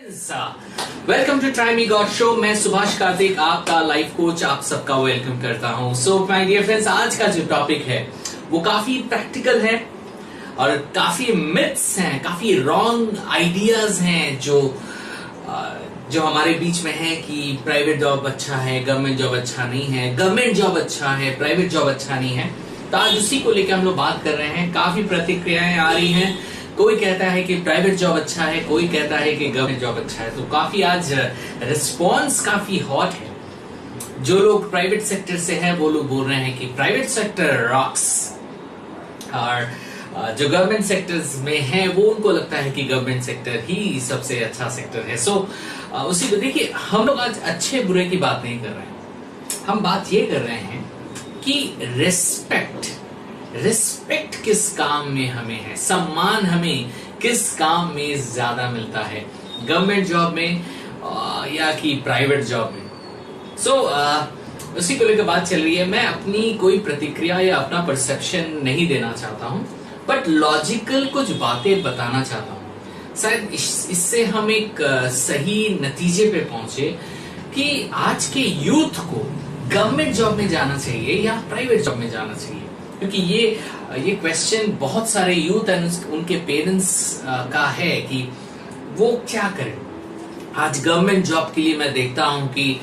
Welcome to try me god show. मैं सुभाष कार्तिक, आपका life coach, आप सबका वेलकम करता हूं। सो माय डियर फ्रेंड्स, आज का जो टॉपिक है वो काफी प्रैक्टिकल है और काफी मिथ्स हैं, काफी रॉन्ग आइडियाज हैं जो हमारे बीच में है कि प्राइवेट जॉब अच्छा है, गवर्नमेंट जॉब अच्छा नहीं है, गवर्नमेंट जॉब अच्छा है, प्राइवेट जॉब अच्छा नहीं है। तो आज उसी को लेकर हम लोग बात कर रहे हैं। काफी प्रतिक्रियाएं आ रही हैं, कोई कहता है कि प्राइवेट जॉब अच्छा है, कोई कहता है कि गवर्नमेंट जॉब अच्छा है। तो काफी आज रिस्पॉन्स काफी हॉट है। जो लोग प्राइवेट सेक्टर से हैं वो लोग बोल रहे हैं कि प्राइवेट सेक्टर रॉक्स, और जो गवर्नमेंट सेक्टर्स में है वो उनको लगता है कि गवर्नमेंट सेक्टर ही सबसे अच्छा सेक्टर है। सो उसी को देखिए, हम लोग आज अच्छे बुरे की बात नहीं कर रहे हैं, हम बात ये कर रहे हैं कि रिस्पेक्ट किस काम में हमें है, सम्मान हमें किस काम में ज्यादा मिलता है, गवर्नमेंट जॉब में या कि प्राइवेट जॉब में। सो उसी को लेकर बात चल रही है। मैं अपनी कोई प्रतिक्रिया या अपना परसेप्शन नहीं देना चाहता हूं, बट लॉजिकल कुछ बातें बताना चाहता हूं। शायद इससे हम एक सही नतीजे पे पहुंचे कि आज के यूथ को गवर्नमेंट जॉब में जाना चाहिए या प्राइवेट जॉब में जाना चाहिए। क्योंकि ये क्वेश्चन बहुत सारे यूथ एंड उनके पेरेंट्स का है कि वो क्या करें। आज गवर्नमेंट जॉब के लिए मैं देखता हूं कि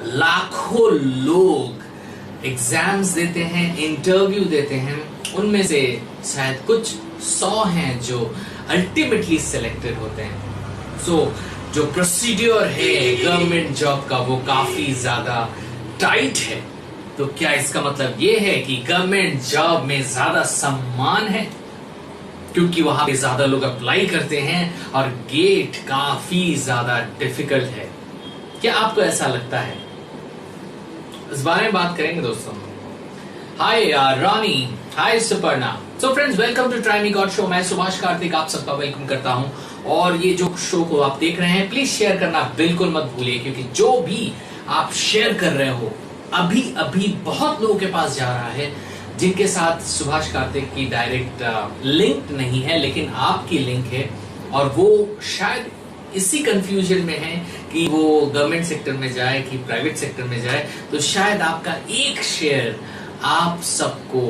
लाखों लोग एग्जाम्स देते हैं, इंटरव्यू देते हैं, उनमें से शायद कुछ 100 हैं जो अल्टीमेटली सिलेक्टेड होते हैं। सो जो प्रोसीड्योर है गवर्नमेंट जॉब का वो काफी ज्यादा टाइट है। तो क्या इसका मतलब ये है कि गवर्नमेंट जॉब में ज्यादा सम्मान है क्योंकि वहां पे ज्यादा लोग अप्लाई करते हैं और गेट काफी ज्यादा डिफिकल्ट है? क्या आपको ऐसा लगता है? इस बारे में बात करेंगे दोस्तों। Hi Ronnie, hi Suparna. So friends, welcome to try me god show. मैं सुभाष कार्तिक आप सबका वेलकम करता हूं। और ये जो शो को आप देख रहे हैं, प्लीज शेयर करना बिल्कुल मत भूलिए, क्योंकि जो भी आप शेयर कर रहे हो अभी अभी बहुत लोगों के पास जा रहा है जिनके साथ सुभाष कार्तिक की डायरेक्ट लिंक नहीं है, लेकिन आपकी लिंक है, और वो शायद इसी कंफ्यूजन में है कि वो गवर्नमेंट सेक्टर में जाए कि प्राइवेट सेक्टर में जाए। तो शायद आपका एक शेयर आप सबको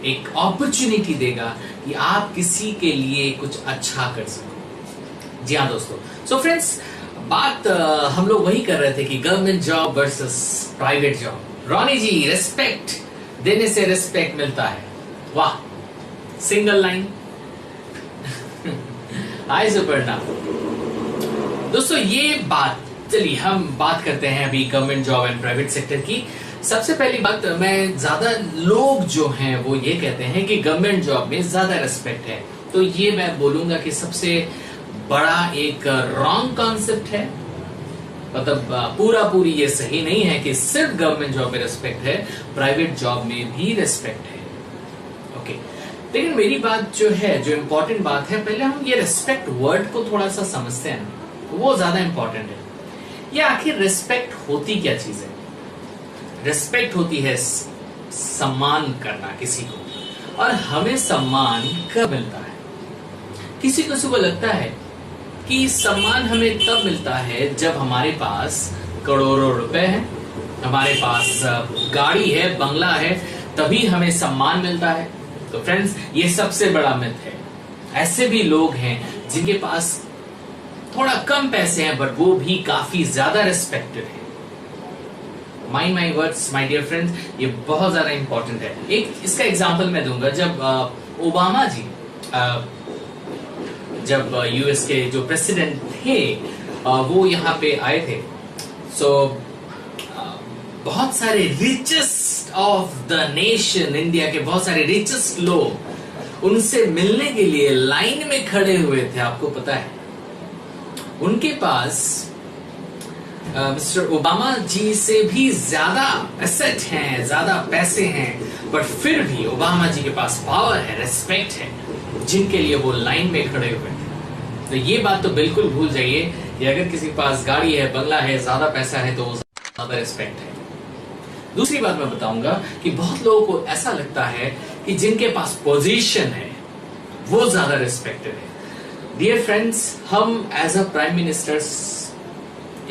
एक अपॉर्चुनिटी देगा कि आप किसी के लिए कुछ अच्छा कर सको। जी हाँ दोस्तों। सो फ्रेंड्स, बात हम लोग वही कर रहे थे कि government job versus private job. Ronnie ji, respect देने से रिस्पेक्ट मिलता है। वाह, सिंगल लाइन। हाय सुपर्णा। दोस्तों ये बात, चलिए हम बात करते हैं अभी government job and private sector की। सबसे पहली बात, मैं ज्यादा लोग जो हैं वो ये कहते हैं कि गवर्नमेंट जॉब में ज्यादा रिस्पेक्ट है। तो ये मैं बोलूंगा कि सबसे बड़ा एक रॉन्ग कॉन्सेप्ट है। मतलब पूरी ये सही नहीं है कि सिर्फ गवर्नमेंट जॉब में रिस्पेक्ट है, प्राइवेट जॉब में भी रिस्पेक्ट है। ओके, लेकिन मेरी बात जो है, जो इम्पोर्टेंट बात है, पहले हम ये रिस्पेक्ट वर्ड को थोड़ा सा समझते हैं, वो ज्यादा इंपॉर्टेंट है। ये आखिर रिस्पेक्ट होती क्या चीज है? रिस्पेक्ट होती है सम्मान करना किसी को, और हमें सम्मान कब मिलता है? किसी को लगता है कि सम्मान हमें तब मिलता है जब हमारे पास करोड़ों रुपए हैं, हमारे पास गाड़ी है, बंगला है, तभी हमें सम्मान मिलता है। तो फ्रेंड्स, ये सबसे बड़ा मिथ है। ऐसे भी लोग हैं जिनके पास थोड़ा कम पैसे हैं बट वो भी काफी ज्यादा रिस्पेक्टेड है। Mind my words my dear friends, ये बहुत ज्यादा इंपॉर्टेंट है। एक इसका एग्जांपल मैं दूंगा। जब ओबामा जी जब यूएस के जो प्रेसिडेंट थे वो यहाँ पे आए थे, सो बहुत सारे richest of the nation, India के बहुत सारे रिचेस्ट लोग उनसे मिलने के लिए लाइन में खड़े हुए थे। आपको पता है उनके पास मिस्टर ओबामा जी से भी ज्यादा एसेट हैं, ज्यादा पैसे हैं, बट फिर भी ओबामा जी के पास पावर है, रिस्पेक्ट है, जिनके लिए वो लाइन में खड़े हुए थे। तो ये बात तो बिल्कुल भूल जाइए कि अगर किसी के पास गाड़ी है, बंगला है, ज्यादा पैसा है तो ज्यादा रिस्पेक्ट है। दूसरी बात मैं बताऊंगा कि बहुत लोगों को ऐसा लगता है कि जिनके पास पोजीशन है वो ज्यादा रिस्पेक्टेड है। डियर फ्रेंड्स, हम एज अ प्राइम मिनिस्टर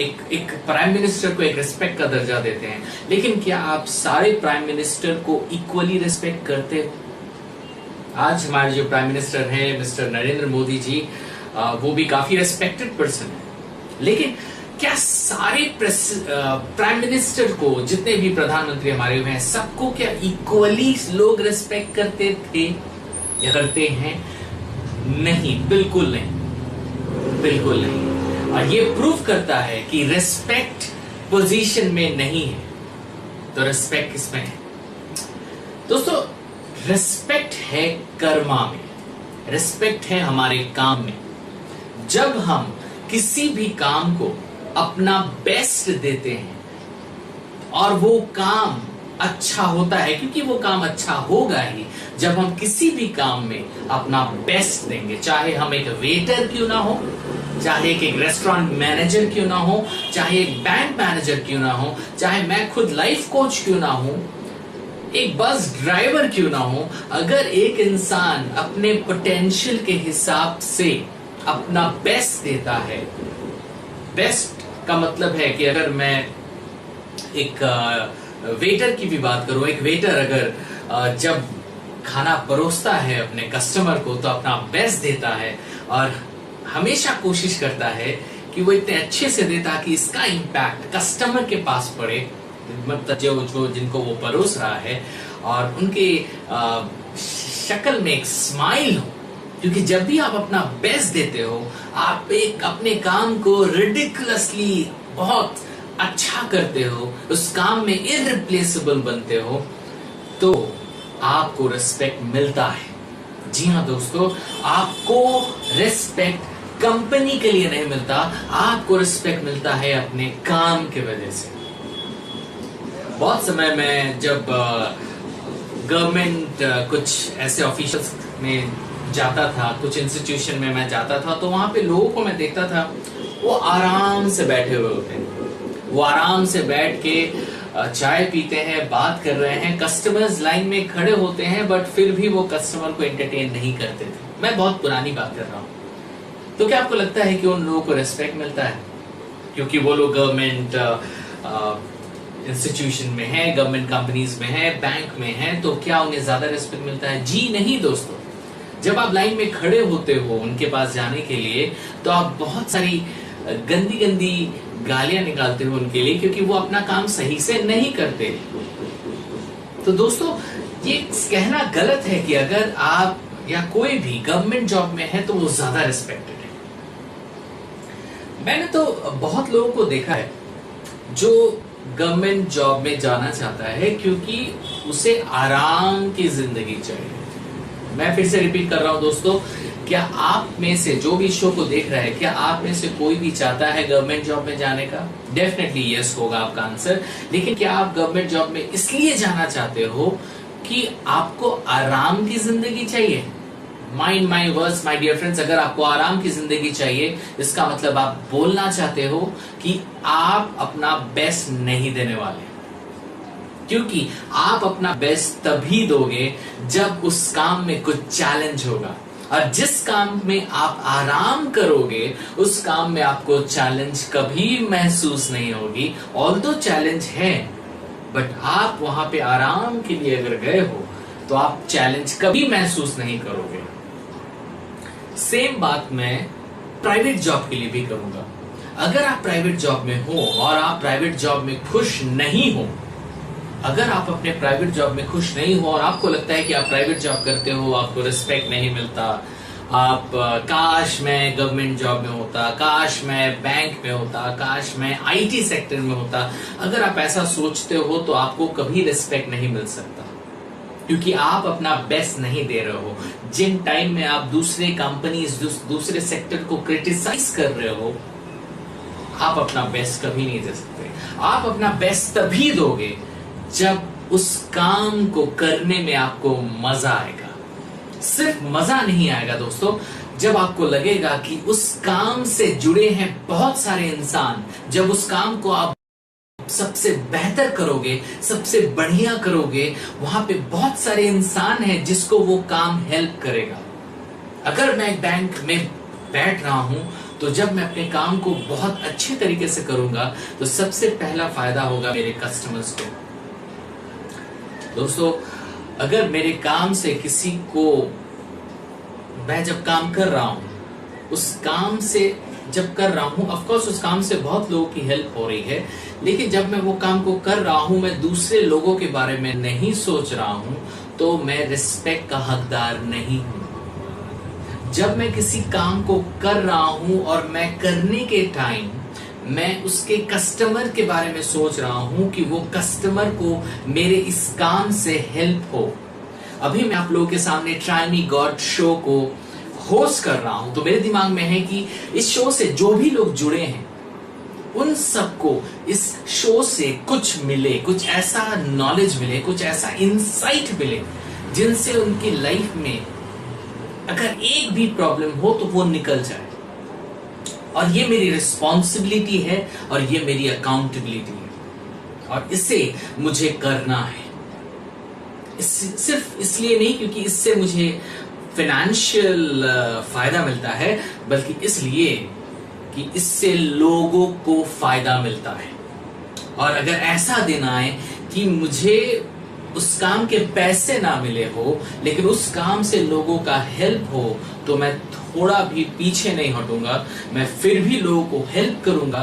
एक प्राइम मिनिस्टर को एक रिस्पेक्ट का दर्जा देते हैं, लेकिन क्या आप सारे प्राइम मिनिस्टर को इक्वली रिस्पेक्ट करते हो? आज हमारे जो प्राइम मिनिस्टर हैं मिस्टर नरेंद्र मोदी जी, वो भी काफी रेस्पेक्टेड पर्सन है, लेकिन क्या सारे प्राइम मिनिस्टर को, जितने भी प्रधानमंत्री हमारे हुए हैं, सबको क्या इक्वली लोग रिस्पेक्ट करते थे या करते हैं? नहीं, बिल्कुल नहीं, बिल्कुल नहीं। और ये प्रूव करता है कि रिस्पेक्ट पोजीशन में नहीं है, तो रिस्पेक्ट किसमें है? दोस्तों, रिस्पेक्ट है कर्मा में, रिस्पेक्ट है हमारे काम में। जब हम किसी भी काम को अपना बेस्ट देते हैं और वो काम अच्छा होता है, क्योंकि वो काम अच्छा होगा ही जब हम किसी भी काम में अपना बेस्ट देंगे, चाहे हम एक वेटर क्यों ना हो, चाहे एक रेस्टोरेंट मैनेजर क्यों ना हो, चाहे एक बैंक मैनेजर क्यों ना हो, चाहे मैं खुद लाइफ कोच क्यों ना हूं, एक बस ड्राइवर क्यों ना हो। अगर एक इंसान अपने पोटेंशियल के हिसाब से अपना बेस्ट देता है, बेस्ट का मतलब है कि अगर मैं एक वेटर की भी बात करूं, एक वेटर अगर जब खाना परोसता है अपने कस्टमर को तो अपना बेस्ट देता है और हमेशा कोशिश करता है कि वो इतने अच्छे से दे ताकि इसका इम्पैक्ट कस्टमर के पास पड़े, मतलब जो जिनको वो परोस रहा है, और उनके शक्ल में एक स्माइल हो। क्योंकि जब भी आप अपना बेस्ट देते हो, आप एक अपने काम को रिडिकुलसली बहुत अच्छा करते हो, उस काम में इररिप्लेसेबल बनते हो, तो आपको रिस्पेक्ट मिलता है। जी हाँ दोस्तों, आपको रिस्पेक्ट कंपनी के लिए नहीं मिलता, आपको रिस्पेक्ट मिलता है अपने काम के वजह से। बहुत समय में जब गवर्नमेंट कुछ ऐसे ऑफिशियल्स में जाता था, कुछ इंस्टीट्यूशन में मैं जाता था, तो वहां पे लोगों को मैं देखता था, वो आराम से बैठे हुए होते हैं, वो आराम से बैठ के चाय पीते हैं, बात कर रहे हैं, कस्टमर्स लाइन में खड़े होते हैं, बट फिर भी वो कस्टमर को एंटरटेन नहीं करते थे। मैं बहुत पुरानी बात कर रहा हूँ। तो क्या आपको लगता है कि उन लोगों को रेस्पेक्ट मिलता है क्योंकि वो लोग गवर्नमेंट इंस्टीट्यूशन में है, गवर्नमेंट कंपनीज में है, बैंक में है, तो क्या उन्हें ज्यादा रेस्पेक्ट मिलता है? जी नहीं दोस्तों। जब आप लाइन में खड़े होते हो उनके पास जाने के लिए, तो आप बहुत सारी गंदी गंदी गालियां निकालते हो उनके लिए, क्योंकि वो अपना काम सही से नहीं करते। तो दोस्तों, ये कहना गलत है कि अगर आप या कोई भी गवर्नमेंट जॉब में है तो वो ज्यादा रिस्पेक्टेड है। मैंने तो बहुत लोगों को देखा है जो गवर्नमेंट जॉब में जाना चाहता है क्योंकि उसे आराम की जिंदगी चाहिए। मैं फिर से रिपीट कर रहा हूं दोस्तों, क्या आप में से जो भी शो को देख रहा है, क्या आप में से कोई भी चाहता है गवर्नमेंट जॉब में जाने का? डेफिनेटली यस होगा आपका आंसर। लेकिन क्या आप गवर्नमेंट जॉब में इसलिए जाना चाहते हो कि आपको आराम की जिंदगी चाहिए? Mind my words my dear friends, अगर आपको आराम की जिंदगी चाहिए, इसका मतलब आप बोलना चाहते हो कि आप अपना बेस्ट नहीं देने वाले, क्योंकि आप अपना बेस्ट तभी दोगे जब उस काम में कुछ चैलेंज होगा, और जिस काम में आप आराम करोगे उस काम में आपको चैलेंज कभी महसूस नहीं होगी। ऑल्दो चैलेंज है, बट आप वहां पे आराम के लिए अगर गए हो तो आप चैलेंज कभी महसूस नहीं करोगे। सेम बात मैं प्राइवेट जॉब के लिए भी करूंगा। अगर आप प्राइवेट जॉब में हो और आप प्राइवेट जॉब में खुश नहीं हो, अगर आप अपने प्राइवेट जॉब में खुश नहीं हो और आपको लगता है कि आप प्राइवेट जॉब करते हो, आपको रिस्पेक्ट नहीं मिलता, आप काश मैं गवर्नमेंट जॉब में होता, काश मैं बैंक में होता, काश मैं आईटी सेक्टर में होता, अगर आप ऐसा सोचते हो तो आपको कभी रिस्पेक्ट नहीं मिल सकता, क्योंकि आप अपना बेस्ट नहीं दे रहे हो। जिन टाइम में आप दूसरे कंपनीज, दूसरे सेक्टर को क्रिटिसाइज कर रहे हो, आप अपना बेस्ट कभी नहीं दे सकते। आप अपना बेस्ट तभी दोगे जब उस काम को करने में आपको मजा आएगा। सिर्फ मजा नहीं आएगा दोस्तों, जब आपको लगेगा कि उस काम से जुड़े हैं बहुत सारे इंसान, जब उस काम को आप सबसे बेहतर करोगे, सबसे बढ़िया करोगे, वहां पे बहुत सारे इंसान हैं जिसको वो काम हेल्प करेगा। अगर मैं एक बैंक में बैठ रहा हूं, तो जब मैं अपने काम को बहुत अच्छे तरीके से करूंगा तो सबसे पहला फायदा होगा मेरे कस्टमर्स को। दोस्तों, अगर मेरे काम से किसी को, मैं जब काम कर रहा हूं, उस काम से जब कर रहा हूं, ऑफ कोर्स उस काम से बहुत लोगों की हेल्प हो रही है, लेकिन जब मैं वो काम को कर रहा हूं, मैं दूसरे लोगों के बारे में नहीं सोच रहा हूं, तो मैं रिस्पेक्ट का हकदार नहीं हूं। जब मैं किसी काम को कर रहा हूं और मैं करने के टाइम मैं उसके कस्टमर के बारे में सोच रहा हूं कि वो कस्टमर को मेरे इस काम से हेल्प हो। अभी मैं आप लोगों के सामने ट्राई मी गॉड शो को होस्ट कर रहा हूं, तो मेरे दिमाग में है कि इस शो से जो भी लोग जुड़े हैं उन सबको इस शो से कुछ मिले, कुछ ऐसा नॉलेज मिले, कुछ ऐसा इंसाइट मिले जिनसे उनकी लाइफ में अगर एक भी प्रॉब्लम हो तो वो निकल जाए। और ये मेरी रिस्पॉन्सिबिलिटी है और ये मेरी अकाउंटेबिलिटी है और इसे मुझे करना है। सिर्फ इसलिए नहीं क्योंकि इससे मुझे फाइनेंशियल फायदा मिलता है, बल्कि इसलिए कि इससे लोगों को फायदा मिलता है। और अगर ऐसा दिन आए कि मुझे उस काम के पैसे ना मिले हो, लेकिन उस काम से लोगों का हेल्प हो, तो मैं थोड़ा भी पीछे नहीं हटूंगा, मैं फिर भी लोगों को हेल्प करूंगा।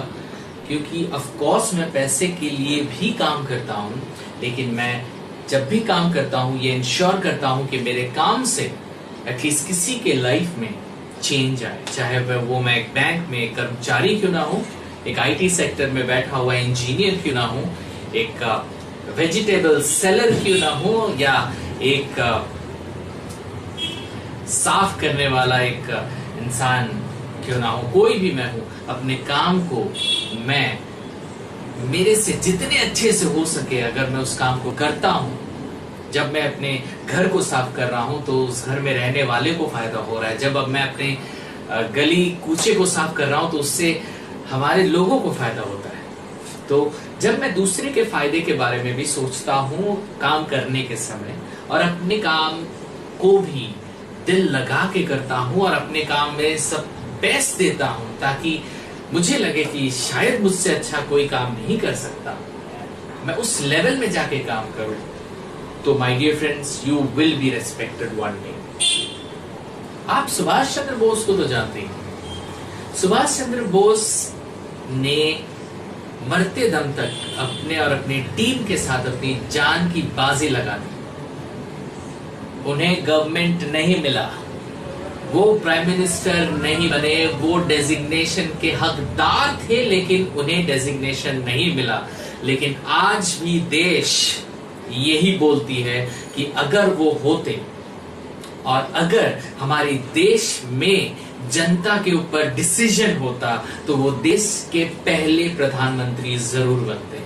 क्योंकि ऑफ कोर्स मैं पैसे के लिए भी काम करता हूं, लेकिन मैं जब भी काम करता हूं ये इंश्योर करता हूं कि मेरे काम से एटलीस्ट किसी के लाइफ में चेंज आए। चाहे वो मैं एक बैंक में कर्मचारी क्यों ना हूं, एक आईटी सेक्टर में बैठा हुआ इंजीनियर क्यों ना हूं, एक वेजिटेबल सेलर क्यों ना हो, या एक साफ करने वाला एक इंसान क्यों ना हो, कोई भी मैं हूं, अपने काम को मैं मेरे से जितने अच्छे से हो सके अगर मैं उस काम को करता हूं। जब मैं अपने घर को साफ कर रहा हूं तो उस घर में रहने वाले को फायदा हो रहा है। जब अब मैं अपने गली कूचे को साफ कर रहा हूं तो उससे हमारे लोगों को फायदा होता है। तो जब मैं दूसरे के फायदे के बारे में भी सोचता हूं काम करने के समय, और अपने काम को भी दिल लगा के करता हूं और अपने काम में सब बेस्ट देता हूं, ताकि मुझे लगे कि शायद मुझसे अच्छा कोई काम नहीं कर सकता, मैं उस लेवल में जाके काम करूं, तो my dear friends, you will be respected one day. आप सुभाष चंद्र बोस को तो जानते हैं। सुभाष चंद्र बोस ने मरते दम तक अपने और अपनी टीम के साथ अपनी जान की बाजी लगा दी। उन्हें गवर्नमेंट नहीं मिला, वो प्राइम मिनिस्टर नहीं बने, वो डेजिग्नेशन के हकदार थे, लेकिन उन्हें डेजिग्नेशन नहीं मिला। लेकिन आज भी देश यही बोलती है कि अगर वो होते और अगर हमारे देश में जनता के ऊपर डिसीजन होता तो वो देश के पहले प्रधानमंत्री जरूर बनते।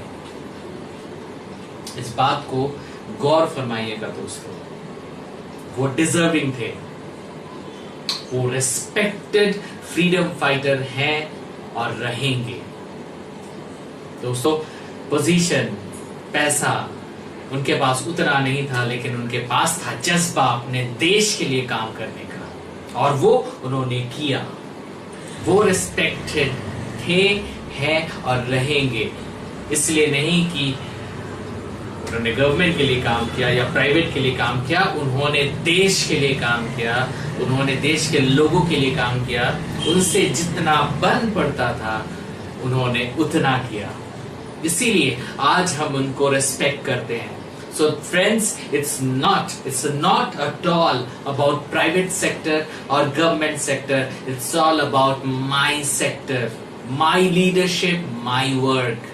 इस बात को गौर फरमाइएगा दोस्तों, वो डिजर्विंग थे, वो रिस्पेक्टेड फ्रीडम फाइटर हैं और रहेंगे। दोस्तों, पोजीशन, पैसा उनके पास उतना नहीं था, लेकिन उनके पास था जज्बा अपने देश के लिए काम करने का, और वो उन्होंने किया। वो रिस्पेक्टेड थे, हैं और रहेंगे। इसलिए नहीं कि उन्होंने गवर्नमेंट के लिए काम किया या प्राइवेट के लिए काम किया, उन्होंने देश के लिए काम किया, उन्होंने देश के लोगों के लिए काम किया। उनसे जितना बन पड़ता था उन्होंने उतना किया, इसीलिए आज हम उनको रिस्पेक्ट करते हैं। So friends, it's not at all about private sector or government sector. It's all about my sector, my leadership, my work.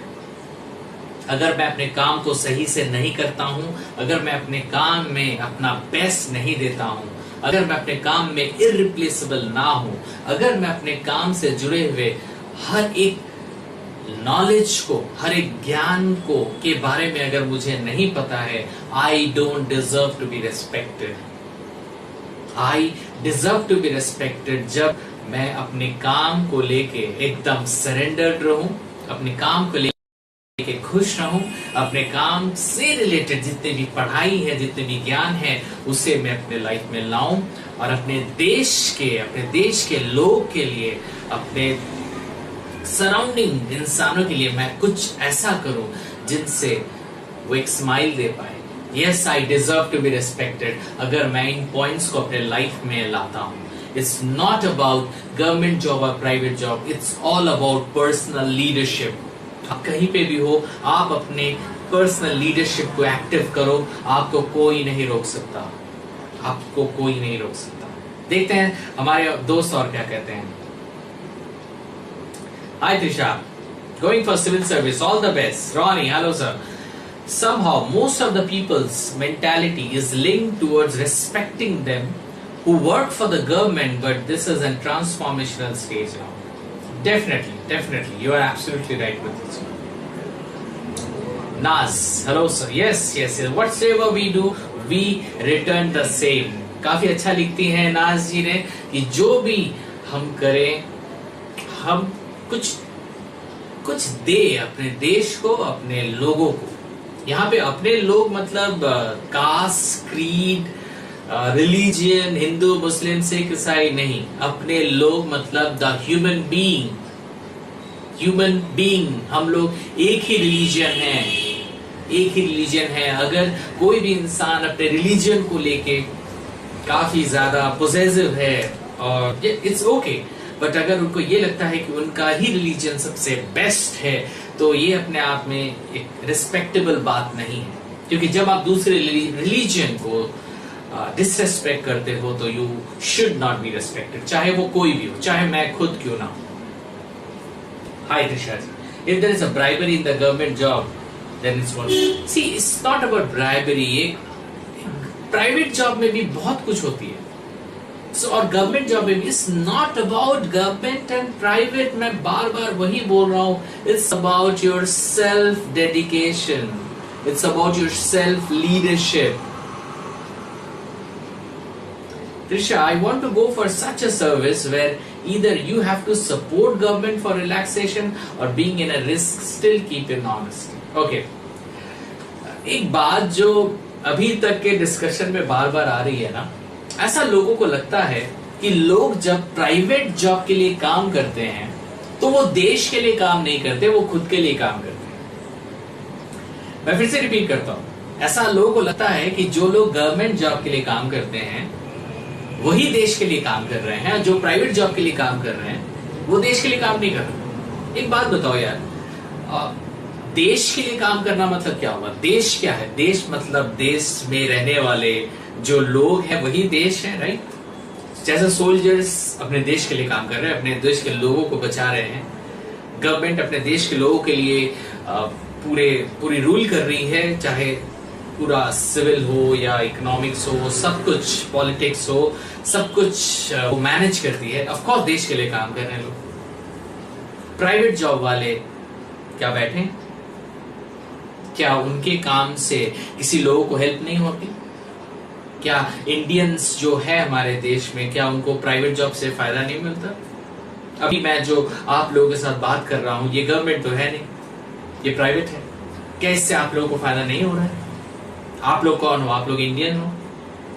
अगर मैं अपने काम को सही से नहीं करता हूं, अगर मैं अपने काम में अपना बेस्ट नहीं देता हूं, अगर मैं अपने काम में इररिप्लेसेबल ना हूं, अगर मैं अपने काम से जुड़े हुए हर एक नॉलेज को, हर एक ज्ञान को के बारे में अगर मुझे नहीं पता है, I don't deserve to be respected. I deserve to be respected जब मैं अपने काम को लेके एकदम सरेंडर्ड रहूं, अपने काम को लेके खुश रहूं, अपने काम से रिलेटेड जितने भी पढ़ाई है, जितने भी ज्ञान है, उसे मैं अपने लाइफ में लाऊं और अपने देश के लोग के लिए, अपने सराउंडिंग इंसानों के लिए मैं कुछ ऐसा करूं जिनसे वो एक स्माइल दे पाए। Yes, I deserve to be respected अगर मैं इन पॉइंट्स को अपने लाइफ में लाता हूं। It's not about government job और private job, it's all about personal leadership. आप कहीं पे भी हो, आप अपने पर्सनल लीडरशिप को एक्टिव करो, आपको कोई नहीं रोक सकता, आपको कोई नहीं रोक सकता। देखते हैं हमारे दोस्त और क्या कहते हैं। Hi Trisha, going for civil service, all the best. Ronnie, hello sir. Somehow most of the people's mentality is linked towards respecting them who work for the government, but this is a transformational stage now. Definitely, you are absolutely right with this. Naz, hello sir. Yes. Whatever we do, we return the same. काफी अच्छा लिखती हैं नाज जी ने कि जो भी हम करें, हम कुछ दे अपने देश को, अपने लोगों को। यहाँ पे अपने लोग मतलब कास्ट, क्रीड, रिलीजियन, हिंदू, मुस्लिम, सिख, ईसाई नहीं, अपने लोग मतलब द ह्यूमन बीइंग। हम लोग एक ही रिलीजन है। अगर कोई भी इंसान अपने रिलीजन को लेके काफी ज्यादा पोजेसिव है और इट्स ओके, बट अगर उनको ये लगता है कि उनका ही रिलीजन सबसे बेस्ट है, तो ये अपने आप में एक रिस्पेक्टेबल बात नहीं है। क्योंकि जब आप दूसरे रिलीजन को डिसरेस्पेक्ट करते हो तो you should not be respected, चाहे वो कोई भी हो, चाहे मैं खुद क्यों ना हो। Hi Trisha ji, if there is a bribery in the government job then it's what, see it's not about bribery. Private job में भी बहुत कुछ होती है, और गवर्नमेंट जॉब में भी। It's not about government and private, मैं बार बार वही बोल रहा हूं। It's about your self dedication, it's about your self leadership. Trisha, I want to go for such a service where either you have to support government for relaxation or being in a risk, still keep in honesty. Okay. एक बात जो अभी तक के discussion में बार बार आ रही है ना, ऐसा लोगों को लगता है कि लोग जब प्राइवेट जॉब के लिए काम करते हैं तो वो देश के लिए काम नहीं करते, वो खुद के लिए काम करते हैं। मैं फिर से रिपीट करता हूं, ऐसा लोगों को लगता है कि जो लोग गवर्नमेंट जॉब के लिए काम करते हैं वही देश के लिए काम कर रहे हैं, जो प्राइवेट जॉब के लिए काम कर रहे हैं वो देश के लिए काम नहीं कर रहे। एक बात बताओ यार, देश के लिए काम करना मतलब क्या हुआ? देश क्या है? देश मतलब देश में रहने वाले जो लोग हैं वही देश है, राइट? जैसे सोल्जर्स अपने देश के लिए काम कर रहे हैं, अपने देश के लोगों को बचा रहे हैं, गवर्नमेंट अपने देश के लोगों के लिए पूरी रूल कर रही है, चाहे पूरा सिविल हो या इकोनॉमिक्स हो, सब कुछ, पॉलिटिक्स हो, सब कुछ वो मैनेज करती है। ऑफ कोर्स देश के लिए काम कर रहे हैं लोग। प्राइवेट जॉब वाले क्या बैठे? क्या उनके काम से किसी लोगों को हेल्प नहीं होती? क्या इंडियंस जो है हमारे देश में, क्या उनको प्राइवेट जॉब से फायदा नहीं मिलता? अभी मैं जो आप लोगों के साथ बात कर रहा हूं, ये गवर्नमेंट तो है नहीं, ये प्राइवेट है। क्या इससे आप लोगों को फायदा नहीं हो रहा है? आप लोग कौन हो? आप लोग इंडियन हो।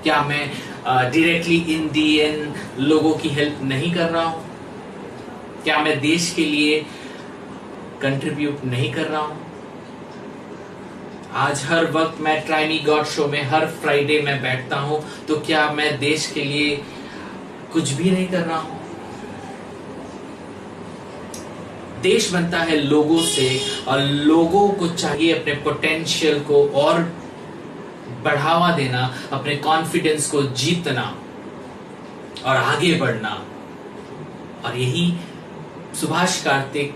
क्या मैं डायरेक्टली इंडियन लोगों की हेल्प नहीं कर रहा हूं? क्या मैं देश के लिए कंट्रीब्यूट नहीं कर रहा हूं? आज हर वक्त मैं ट्राई मी गॉड शो में हर फ्राइडे में बैठता हूं, तो क्या मैं देश के लिए कुछ भी नहीं कर रहा हूं? देश बनता है लोगों से, और लोगों को चाहिए अपने पोटेंशियल को और बढ़ावा देना, अपने कॉन्फिडेंस को जीतना और आगे बढ़ना। और यही सुभाष कार्तिक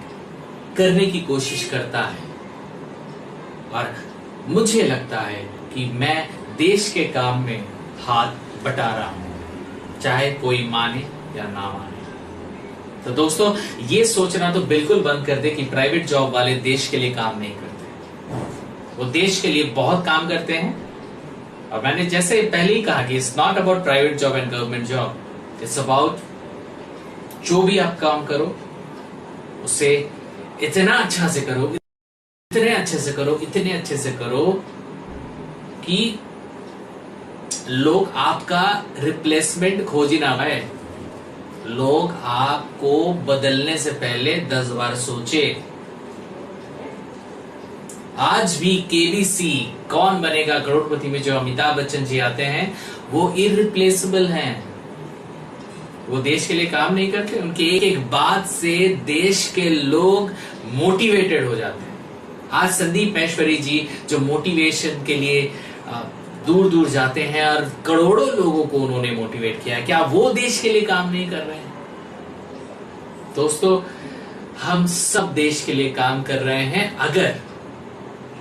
करने की कोशिश करता है। और मुझे लगता है कि मैं देश के काम में हाथ बटा रहा हूं, चाहे कोई माने या ना माने। तो दोस्तों, ये सोचना तो बिल्कुल बंद कर दे कि प्राइवेट जॉब वाले देश के लिए काम नहीं करते। वो देश के लिए बहुत काम करते हैं। और मैंने जैसे पहले ही कहा कि it's not about private job and government job, it's about जो भी आप काम करो उसे इतना अच्छा से करो, इतने अच्छे से करो, इतने अच्छे से करो कि लोग आपका रिप्लेसमेंट खोज ही ना पाए। लोग आपको बदलने से पहले 10 बार सोचे। आज भी केबीसी कौन बनेगा करोड़पति में जो अमिताभ बच्चन जी आते हैं, वो इररिप्लेसेबल हैं। वो देश के लिए काम नहीं करते, उनकी एक एक बात से देश के लोग मोटिवेटेड हो जाते हैं। आज संदीप महेश्वरी जी जो मोटिवेशन के लिए दूर दूर जाते हैं और करोड़ों लोगों को उन्होंने मोटिवेट किया, क्या वो देश के लिए काम नहीं कर रहे हैं? दोस्तों, हम सब देश के लिए काम कर रहे हैं अगर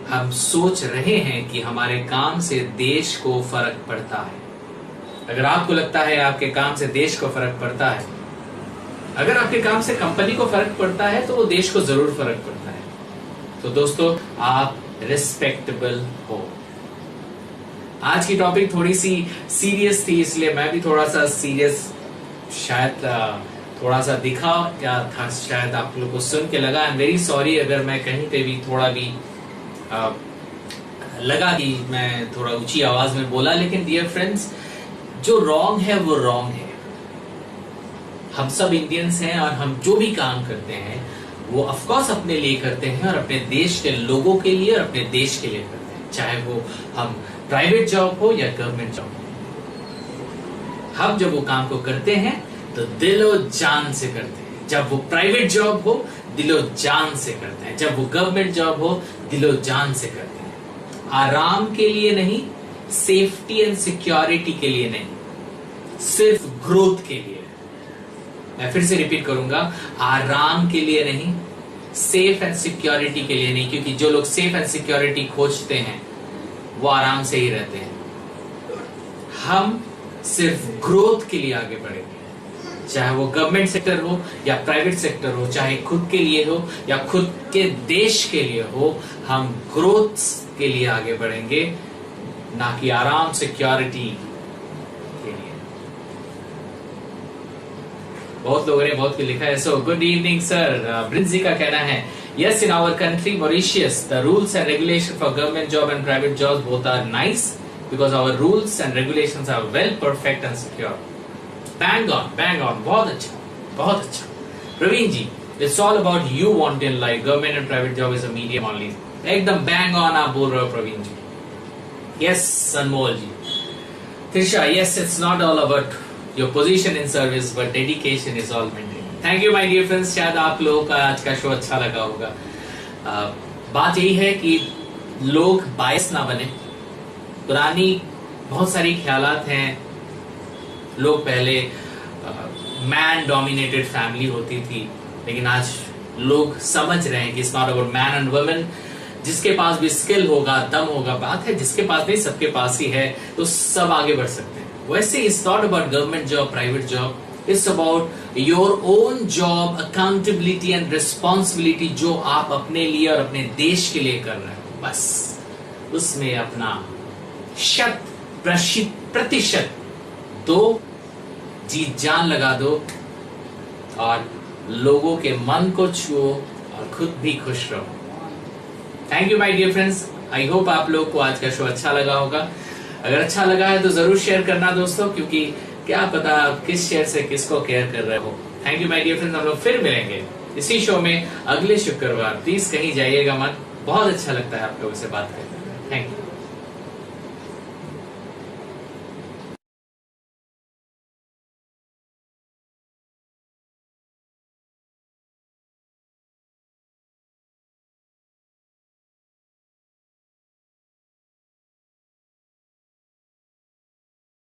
हम सोच रहे हैं कि हमारे काम से देश को फर्क पड़ता है। अगर आपको लगता है आपके काम से देश को फर्क पड़ता है, अगर आपके काम से कंपनी को फर्क पड़ता है, तो वो देश को जरूर फर्क पड़ता है। तो दोस्तों, आप रिस्पेक्टेबल हो। आज की टॉपिक थोड़ी सी सीरियस थी, इसलिए मैं भी थोड़ा सा सीरियस शायद थोड़ा सा दिखा या था, शायद आप लोगों को सुन के लगा। आई एम वेरी सॉरी अगर मैं कहीं पे भी थोड़ा भी लगा कि मैं थोड़ा ऊंची आवाज में बोला, लेकिन डियर फ्रेंड्स, जो रॉन्ग है वो रॉन्ग है। हम सब इंडियंस हैं और हम जो भी काम करते हैं वो ऑफ कोर्स अपने लिए करते हैं और अपने देश के लोगों के लिए और अपने देश के लिए करते हैं, चाहे वो हम प्राइवेट जॉब हो या गवर्नमेंट जॉब हो। हम जब वो काम को करते हैं तो दिलो जान से करते हैं। जब वो प्राइवेट जॉब हो, दिलो जान से करते हैं। जब वो गवर्नमेंट जॉब हो, दिलो जान से करते हैं। आराम के लिए नहीं, सेफ्टी एंड सिक्योरिटी के लिए नहीं, सिर्फ ग्रोथ के लिए। मैं फिर से रिपीट करूंगा, आराम के लिए नहीं, सेफ एंड सिक्योरिटी के लिए नहीं, क्योंकि जो लोग सेफ एंड सिक्योरिटी खोजते हैं वो आराम से ही रहते हैं। हम सिर्फ ग्रोथ के लिए आगे बढ़ेंगे, चाहे वो गवर्नमेंट सेक्टर हो या प्राइवेट सेक्टर हो, चाहे खुद के लिए हो या खुद के देश के लिए हो, हम ग्रोथ के लिए आगे बढ़ेंगे, ना कि आराम सिक्योरिटी के लिए। बहुत लोगों ने बहुत कुछ लिखा है। सो गुड इवनिंग सर, ब्रिंजी का कहना है yes, in our country Mauritius the rules and regulation for government job and private jobs both are nice because our rules and regulations are well perfect and secure. Bang on, बहुत अच्छा, बहुत अच्छा। प्रवीण जी, it's all about you want in life, government and private job is a medium only। एकदम bang on आप बोल रहे हो Praveen ji. yes, Anmol ji. Trisha, yes, it's not all about your position in service but dedication is all maintained। Thank you my dear friends, शायद आप लोगों का आज का शो अच्छा लगा होगा। बात यही है कि लोग बायस ना बने। पुरानी बहुत सारी ख्यालात हैं। लोग पहले मैन डोमिनेटेड फैमिली होती थी, लेकिन आज लोग समझ रहे हैं कि it's not about man and women. जिसके पास भी स्किल होगा, दम होगा, बात है जिसके पास नहीं सबके पास ही है, तो सब आगे बढ़ सकते हैं। वैसे it's not about government job, private job, it's about your own job, accountability and responsibility, जो आप अपने लिए और अपने देश के लिए कर रहे हो। बस उसमें अपना 100% दो, जी जान लगा दो और लोगों के मन को छुओ और खुद भी खुश रहो। Thank you my dear friends, I hope आप लोग को आज का शो अच्छा लगा होगा। अगर अच्छा लगा है तो जरूर शेयर करना दोस्तों, क्योंकि क्या पता आप किस शेयर से किसको केयर कर रहे हो। Thank you my dear friends, हम लोग फिर मिलेंगे इसी शो में अगले शुक्रवार। प्लीज कहीं जाइएगा मत, बहुत अच्छा लगता है आप लोगों से बात करके। Thank you.